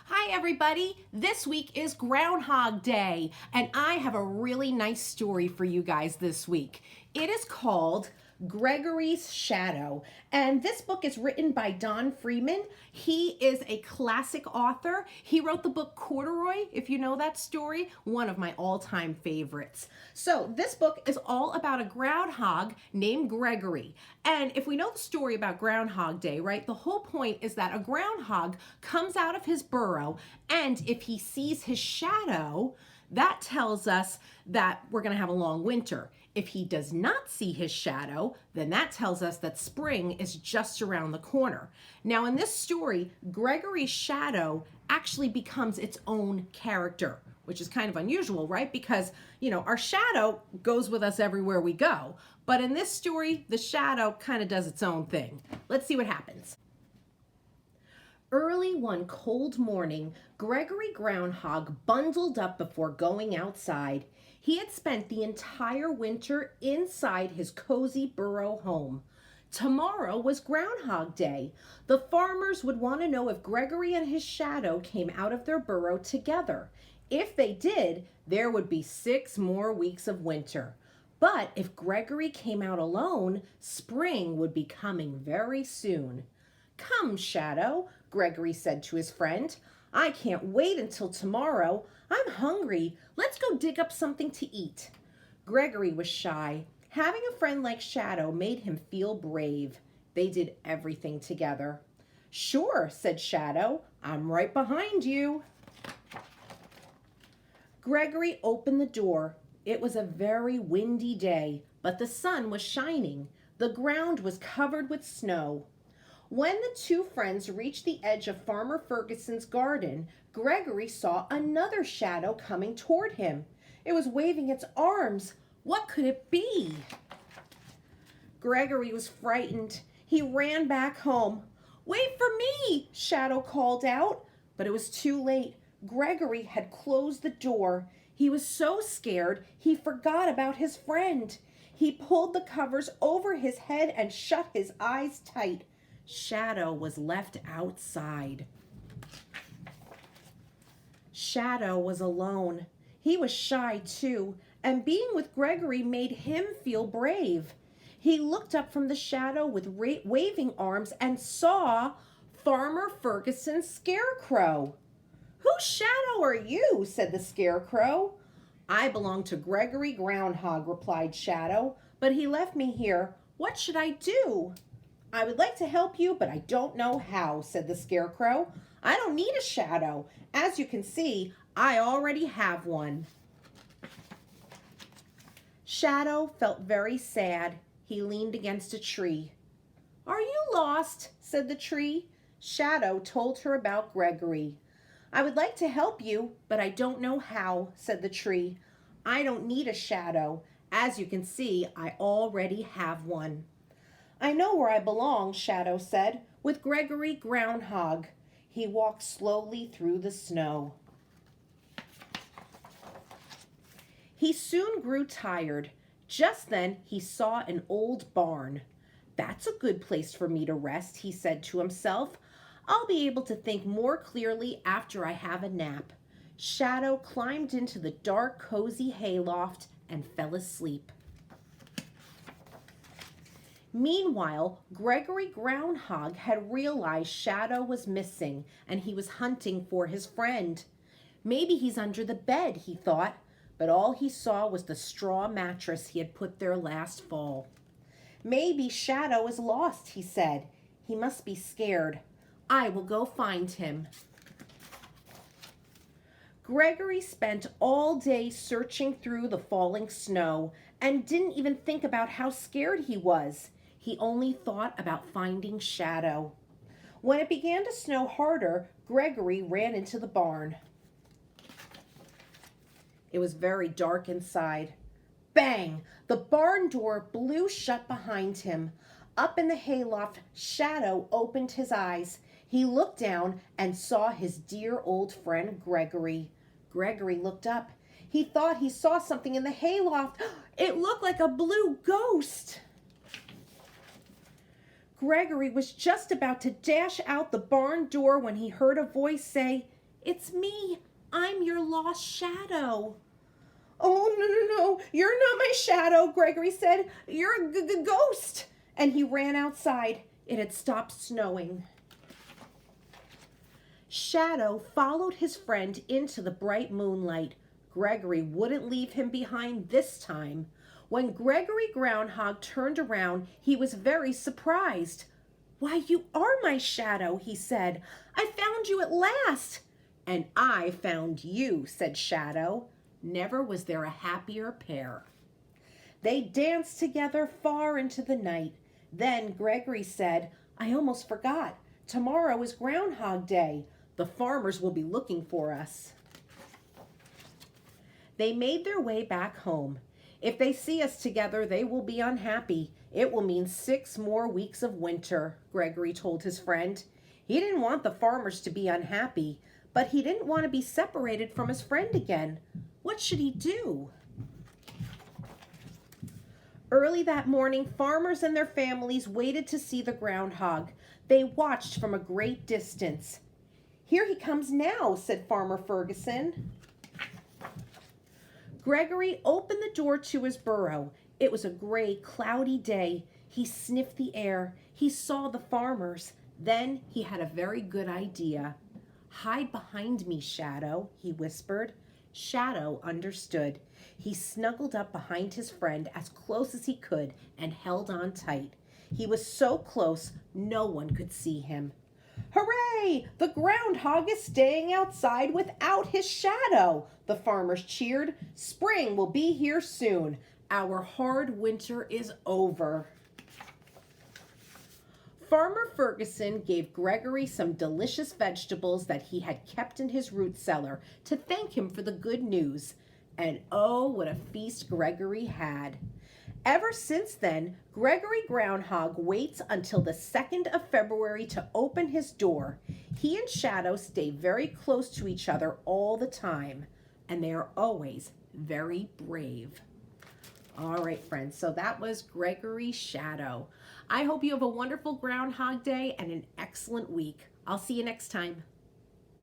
Hi everybody, this week is Groundhog Day and I have a really nice story for you guys this week. It is called Gregory's Shadow, and this book is written by Don Freeman. He is a classic author. He wrote the book Corduroy, if you know that story, one of my all-time favorites. So this book is all about a groundhog named Gregory. And if we know the story about Groundhog Day, right, the whole point is that a groundhog comes out of his burrow, and if he sees his shadow, that tells us that we're going to have a long winter. If he does not see his shadow, then that tells us that spring is just around the corner. Now in this story, Gregory's shadow actually becomes its own character, which is kind of unusual, right? Because, you know, our shadow goes with us everywhere we go. But in this story, the shadow kind of does its own thing. Let's see what happens. Early one cold morning, Gregory Groundhog bundled up before going outside. He had spent the entire winter inside his cozy burrow home. Tomorrow was Groundhog Day. The farmers would want to know if Gregory and his shadow came out of their burrow together. If they did, there would be 6 more weeks of winter. But if Gregory came out alone, spring would be coming very soon. "Come, Shadow," Gregory said to his friend. "I can't wait until tomorrow. I'm hungry. Let's go dig up something to eat." Gregory was shy. Having a friend like Shadow made him feel brave. They did everything together. "Sure," said Shadow. "I'm right behind you." Gregory opened the door. It was a very windy day, but the sun was shining. The ground was covered with snow. When the two friends reached the edge of Farmer Ferguson's garden, Gregory saw another shadow coming toward him. It was waving its arms. What could it be? Gregory was frightened. He ran back home. "Wait for me!" Shadow called out. But it was too late. Gregory had closed the door. He was so scared he forgot about his friend. He pulled the covers over his head and shut his eyes tight. Shadow was left outside. Shadow was alone. He was shy too, and being with Gregory made him feel brave. He looked up from the shadow with waving arms and saw Farmer Ferguson's scarecrow. "Whose shadow are you?" said the scarecrow. "I belong to Gregory Groundhog," replied Shadow, "but he left me here. What should I do?" "I would like to help you, but I don't know how," said the scarecrow. "I don't need a shadow. As you can see, I already have one." Shadow felt very sad. He leaned against a tree. "Are you lost?" said the tree. Shadow told her about Gregory. "I would like to help you, but I don't know how," said the tree. "I don't need a shadow. As you can see, I already have one." "I know where I belong," Shadow said, "with Gregory Groundhog." He walked slowly through the snow. He soon grew tired. Just then he saw an old barn. "That's a good place for me to rest," he said to himself. "I'll be able to think more clearly after I have a nap." Shadow climbed into the dark, cozy hayloft and fell asleep. Meanwhile, Gregory Groundhog had realized Shadow was missing and he was hunting for his friend. "Maybe he's under the bed," he thought, but all he saw was the straw mattress he had put there last fall. "Maybe Shadow is lost," he said. "He must be scared. I will go find him." Gregory spent all day searching through the falling snow and didn't even think about how scared he was. He only thought about finding Shadow. When it began to snow harder, Gregory ran into the barn. It was very dark inside. Bang! The barn door blew shut behind him. Up in the hayloft, Shadow opened his eyes. He looked down and saw his dear old friend Gregory. Gregory looked up. He thought he saw something in the hayloft. It looked like a blue ghost. Gregory was just about to dash out the barn door when he heard a voice say, It's me. I'm your lost shadow. Oh, no, no, no. You're not my shadow, Gregory said. You're a ghost. And he ran outside. It had stopped snowing. Shadow followed his friend into the bright moonlight. Gregory wouldn't leave him behind this time. When Gregory Groundhog turned around, he was very surprised. Why, you are my shadow, he said. I found you at last. And I found you, said Shadow. Never was there a happier pair. They danced together far into the night. Then Gregory said, I almost forgot. Tomorrow is Groundhog Day. The farmers will be looking for us. They made their way back home. If they see us together, they will be unhappy. It will mean 6 more weeks of winter, Gregory told his friend. He didn't want the farmers to be unhappy, but he didn't want to be separated from his friend again. What should he do? Early that morning, farmers and their families waited to see the groundhog. They watched from a great distance. Here he comes now, said Farmer Ferguson. Gregory opened the door to his burrow. It was a gray, cloudy day. He sniffed the air. He saw the farmers. Then he had a very good idea. Hide behind me, Shadow, he whispered. Shadow understood. He snuggled up behind his friend as close as he could and held on tight. He was so close, no one could see him. Hooray! The groundhog is staying outside without his shadow, the farmers cheered. Spring will be here soon. Our hard winter is over. Farmer Ferguson gave Gregory some delicious vegetables that he had kept in his root cellar to thank him for the good news. And oh, what a feast Gregory had. Ever since then, Gregory Groundhog waits until the 2nd of February to open his door. He and Shadow stay very close to each other all the time, and they are always very brave. All right, friends, so that was Gregory Shadow. I hope you have a wonderful Groundhog Day and an excellent week. I'll see you next time.